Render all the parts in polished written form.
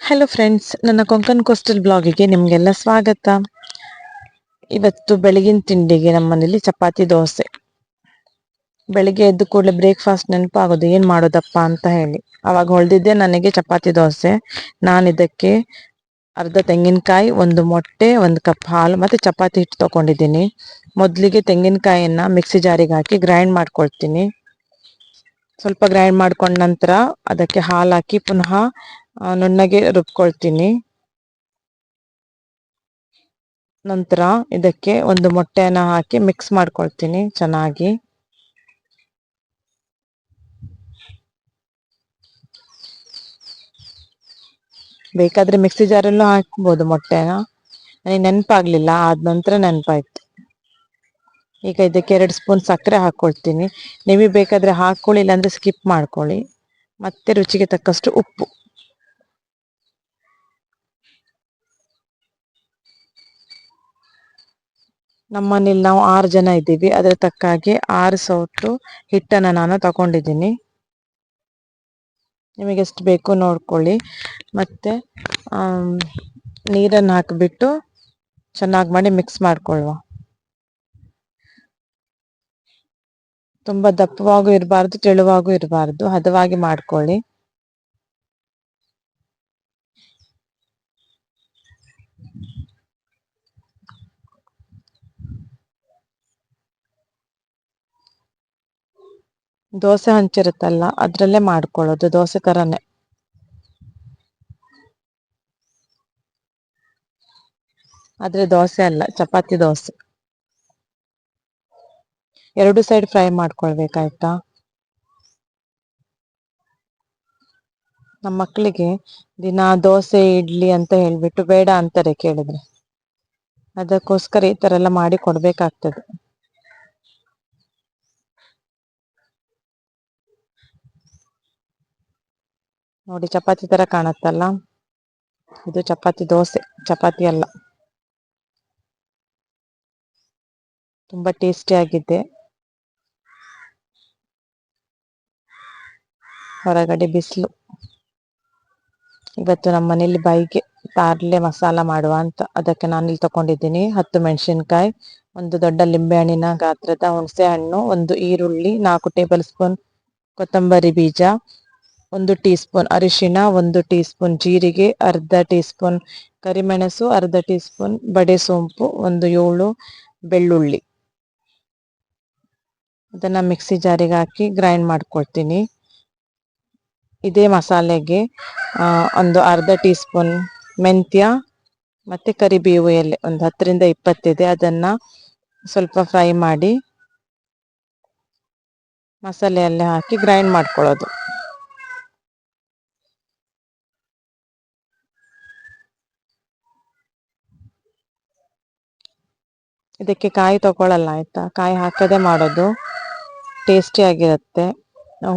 Hello friends, ನನ್ನ Konkan coastal ಬ್ಲಾಗಿಗೆ ನಿಮಗೆಲ್ಲ ಸ್ವಾಗತ. ಇವತ್ತು ಬೆಳಗಿನ ತಿಂಡಿಗೆ ನಮ್ಮ ಮನೇಲಿ ಚಪಾತಿ ದೋಸೆ. ಬೆಳಿಗ್ಗೆ ಎದ್ದು ಕೂಡಲೇ ಬ್ರೇಕ್ಫಾಸ್ಟ್ ನೆನಪಾಗೋದು ಏನು ಮಾಡೋದಪ್ಪ ಅಂತ ಹೇಳಿ. ಅವಾಗ ಹೊಳೆದಿದ್ದೆ ನನಗೆ ಚಪಾತಿ ದೋಸೆ. ನಾನು ಇದಕ್ಕೆ ಅರ್ಧ ತೆಂಗಿನಕಾಯಿ, ಒಂದು ಮೊಟ್ಟೆ, ಒಂದು ಕಪ್ ಹಾಲು ಮತ್ತು ಚಪಾತಿ ಹಿಟ್ಟು ತೊಗೊಂಡಿದ್ದೀನಿ. ಮೊದಲಿಗೆ ತೆಂಗಿನಕಾಯಿಯನ್ನು ಮಿಕ್ಸಿ ಜಾರಿಗೆ ಹಾಕಿ ಗ್ರೈಂಡ್ ಮಾಡ್ಕೊಳ್ತೀನಿ. ಸ್ವಲ್ಪ ಗ್ರೈಂಡ್ ಮಾಡ್ಕೊಂಡ ನಂತರ ಅದಕ್ಕೆ ಹಾಲು ಹಾಕಿ ಪುನಃ ನುಣ್ಣಗೆ ರುಬ್ಕೊಳ್ತೀನಿ. ನಂತರ ಇದಕ್ಕೆ ಒಂದು ಮೊಟ್ಟೆಯನ್ನು ಹಾಕಿ ಮಿಕ್ಸ್ ಮಾಡ್ಕೊಳ್ತೀನಿ ಚೆನ್ನಾಗಿ. ಬೇಕಾದರೆ ಮಿಕ್ಸಿ ಜಾರಲ್ಲೂ ಹಾಕ್ಬೋದು ಮೊಟ್ಟೆನ. ನನಗೆ ನೆನಪಾಗಲಿಲ್ಲ, ಆದ ನಂತರ ನೆನಪಾಯ್ತು. ಈಗ ಇದಕ್ಕೆ 2 ಸ್ಪೂನ್ ಸಕ್ಕರೆ ಹಾಕ್ಕೊಳ್ತೀನಿ. ನಿಮಗೆ ಬೇಕಾದರೆ ಹಾಕ್ಕೊಳ್ಳಿ, ಇಲ್ಲಾಂದರೆ ಸ್ಕಿಪ್ ಮಾಡ್ಕೊಳ್ಳಿ. ಮತ್ತೆ ರುಚಿಗೆ ತಕ್ಕಷ್ಟು ಉಪ್ಪು. ನಮ್ಮನೇಲಿ ನಾವು 6 ಜನ ಇದ್ದೀವಿ, ಅದರ ತಕ್ಕಾಗೆ 6 ಸೌಟು ಹಿಟ್ಟನ್ನು ನಾನು ತಗೊಂಡಿದ್ದೀನಿ. ನಿಮಗೆ ಎಷ್ಟು ಬೇಕು ನೋಡ್ಕೊಳ್ಳಿ. ಮತ್ತು ನೀರನ್ನು ಹಾಕಿಬಿಟ್ಟು ಚೆನ್ನಾಗಿ ಮಾಡಿ ಮಿಕ್ಸ್ ಮಾಡ್ಕೊಳ್ಳುವ. ತುಂಬ ದಪ್ಪವಾಗೂ ಇರಬಾರ್ದು, ತೆಳುವಾಗೂ ಇರಬಾರ್ದು, ಹದವಾಗಿ ಮಾಡ್ಕೊಳ್ಳಿ. ದೋಸೆ ಹಂಚಿರುತ್ತಲ್ಲ, ಅದರಲ್ಲೇ ಮಾಡ್ಕೊಳ್ಳೋದು, ದೋಸೆ ಥರನೇ. ಆದರೆ ದೋಸೆ ಅಲ್ಲ, ಚಪಾತಿ ದೋಸೆ. 2 ಸೈಡ್ ಫ್ರೈ ಮಾಡ್ಕೊಳ್ಬೇಕಾಯ್ತಾ. ನಮ್ಮ ಮಕ್ಕಳಿಗೆ ದಿನ ದೋಸೆ ಇಡ್ಲಿ ಅಂತ ಹೇಳಿಬಿಟ್ಟು ಬೇಡ ಅಂತಾರೆ ಕೇಳಿದ್ರೆ. ಅದಕ್ಕೋಸ್ಕರ ಈ ಥರ ಎಲ್ಲ ಮಾಡಿ ಕೊಡಬೇಕಾಗ್ತದೆ. ನೋಡಿ, ಚಪಾತಿ ಥರ ಕಾಣುತ್ತಲ್ಲ, ಇದು ಚಪಾತಿ ದೋಸೆ, ಚಪಾತಿ ಅಲ್ಲ. ತುಂಬ ಟೇಸ್ಟಿಯಾಗಿದೆ. ಹೊರಗಡೆ ಬಿಸಿಲು. ಇವತ್ತು ನಮ್ಮ ಮನೇಲಿ ಬೈಗೆ ತಾರ್ಲೆ ಮಸಾಲ ಮಾಡುವ ಅಂತ. ಅದಕ್ಕೆ ನಾನು ಇಲ್ಲಿ ತಗೊಂಡಿದ್ದೀನಿ 10 ಮೆಣಸಿನ್ಕಾಯಿ, ಒಂದು ದೊಡ್ಡ ಲಿಂಬೆಹಣ್ಣಿನ ಗಾತ್ರದ ಹುಣಸೆ ಹಣ್ಣು, ಒಂದು ಈರುಳ್ಳಿ, 4 ಟೇಬಲ್ ಸ್ಪೂನ್ ಕೊತ್ತಂಬರಿ ಬೀಜ, 1 ಟೀ ಸ್ಪೂನ್ ಅರಿಶಿನ, 1 ಟೀ ಸ್ಪೂನ್ ಜೀರಿಗೆ, ಅರ್ಧ ಟೀ ಸ್ಪೂನ್ ಕರಿಮೆಣಸು, ಅರ್ಧ ಟೀ ಸ್ಪೂನ್ ಬಡೆ ಸೋಂಪು, 7 ಬೆಳ್ಳುಳ್ಳಿ. ಅದನ್ನು ಮಿಕ್ಸಿ ಜಾರಿಗೆ ಹಾಕಿ ಗ್ರೈಂಡ್ ಮಾಡ್ಕೊಳ್ತೀನಿ. ಇದೇ ಮಸಾಲೆಗೆ ಒಂದು ಅರ್ಧ ಟೀ ಸ್ಪೂನ್ ಮೆಂತ್ಯ ಮತ್ತು ಕರಿಬೇವು ಎಲೆ ಒಂದು 10 ರಿಂದ 20 ಇದೆ. ಅದನ್ನು ಸ್ವಲ್ಪ ಫ್ರೈ ಮಾಡಿ ಮಸಾಲೆಯಲ್ಲೇ ಹಾಕಿ ಗ್ರೈಂಡ್ ಮಾಡ್ಕೊಳ್ಳೋದು. ಇದಕ್ಕೆ ಕಾಯಿ ತಗೊಳ್ಳಲ್ಲ ಆಯಿತಾ, ಕಾಯಿ ಹಾಕದೆ ಮಾಡೋದು, ಟೇಸ್ಟಿಯಾಗಿರುತ್ತೆ.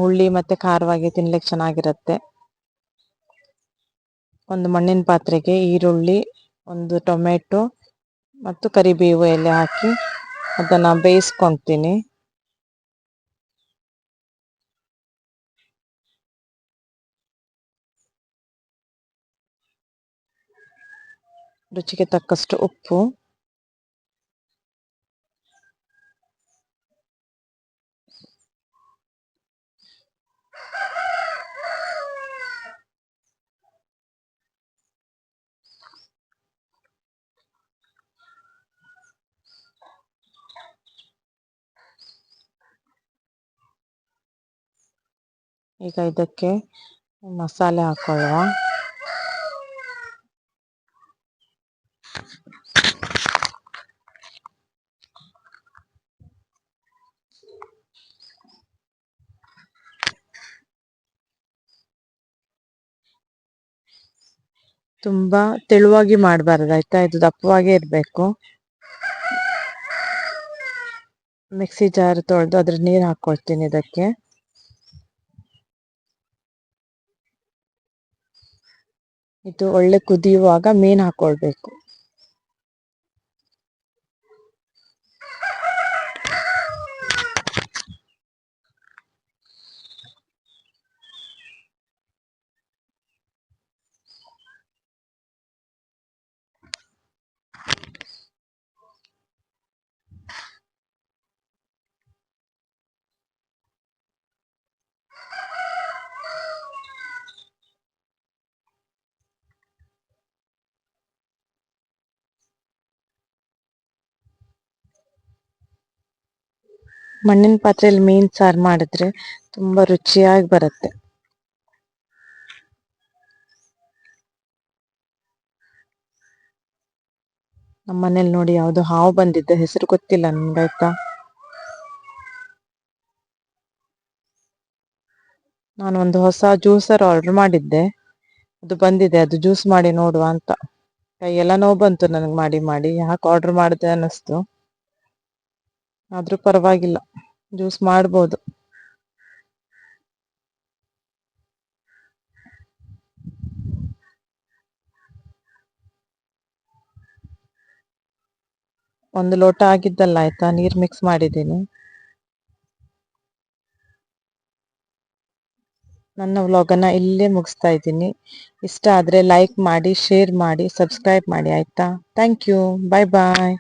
ಹುಳಿ ಮತ್ತು ಖಾರವಾಗಿ ತಿನ್ಲಿಕ್ಕೆ ಚೆನ್ನಾಗಿರುತ್ತೆ. ಒಂದು ಮಣ್ಣಿನ ಪಾತ್ರೆಗೆ ಈರುಳ್ಳಿ, 1 ಟೊಮೆಟೊ ಮತ್ತು ಕರಿಬೇವು ಎಲೆ ಹಾಕಿ ಅದನ್ನು ಬೇಯಿಸ್ಕೊಳ್ತೀನಿ. ರುಚಿಗೆ ತಕ್ಕಷ್ಟು ಉಪ್ಪು. ಈಗ ಇದಕ್ಕೆ ಮಸಾಲೆ ಹಾಕೊಳ್ಳುವ. ತುಂಬ ತೆಳುವಾಗಿ ಮಾಡಬಾರ್ದು ಆಯಿತಾ, ಇದು ದಪ್ಪವಾಗೇ ಇರಬೇಕು. ಮಿಕ್ಸಿ ಜಾರ್ ತೊಳೆದು ಅದ್ರ ನೀರು ಹಾಕ್ಕೊಳ್ತೀನಿ ಇದಕ್ಕೆ. ಇದು ಒಳ್ಳೆ ಕುದಿಯುವಾಗ ಮೀನು ಹಾಕ್ಕೊಳ್ಬೇಕು. ಮಣ್ಣಿನ ಪಾತ್ರೆಯಲ್ಲಿ ಮೀನ್ ಸಾರು ಮಾಡಿದ್ರೆ ತುಂಬಾ ರುಚಿಯಾಗಿ ಬರುತ್ತೆ. ನಮ್ಮ ಮನೇಲಿ ನೋಡಿ ಯಾವ್ದೋ ಹಾವು ಬಂದಿದ್ದ, ಹೆಸರು ಗೊತ್ತಿಲ್ಲ ನನ್ಗೆ, ಆಯ್ತಾ. ನಾನು ಒಂದು ಹೊಸ ಜ್ಯೂಸರ್ ಆರ್ಡರ್ ಮಾಡಿದ್ದೆ, ಅದು ಬಂದಿದೆ. ಅದು ಜ್ಯೂಸ್ ಮಾಡಿ ನೋಡುವ ಅಂತ. ಕೈಯೆಲ್ಲ ನೋವು ಬಂತು ನನಗೆ ಮಾಡಿ ಮಾಡಿ, ಯಾಕೆ ಆರ್ಡರ್ ಮಾಡಿದೆ ಅನ್ನಿಸ್ತು. ಆದ್ರೂ ಪರವಾಗಿಲ್ಲ, ಜ್ಯೂಸ್ ಮಾಡ್ಬೋದು. ಒಂದು ಲೋಟ ಆಗಿದ್ದಲ್ಲ, ಆಯ್ತಾ, ನೀರ್ ಮಿಕ್ಸ್ ಮಾಡಿದ್ದೀನಿ. ನನ್ನ ವ್ಲಾಗನ್ನ ಇಲ್ಲೇ ಮುಗಿಸ್ತಾ ಇದ್ದೀನಿ. ಇಷ್ಟ ಆದ್ರೆ ಲೈಕ್ ಮಾಡಿ, ಶೇರ್ ಮಾಡಿ, ಸಬ್ಸ್ಕ್ರೈಬ್ ಮಾಡಿ, ಆಯ್ತಾ. Thank you. Bye bye.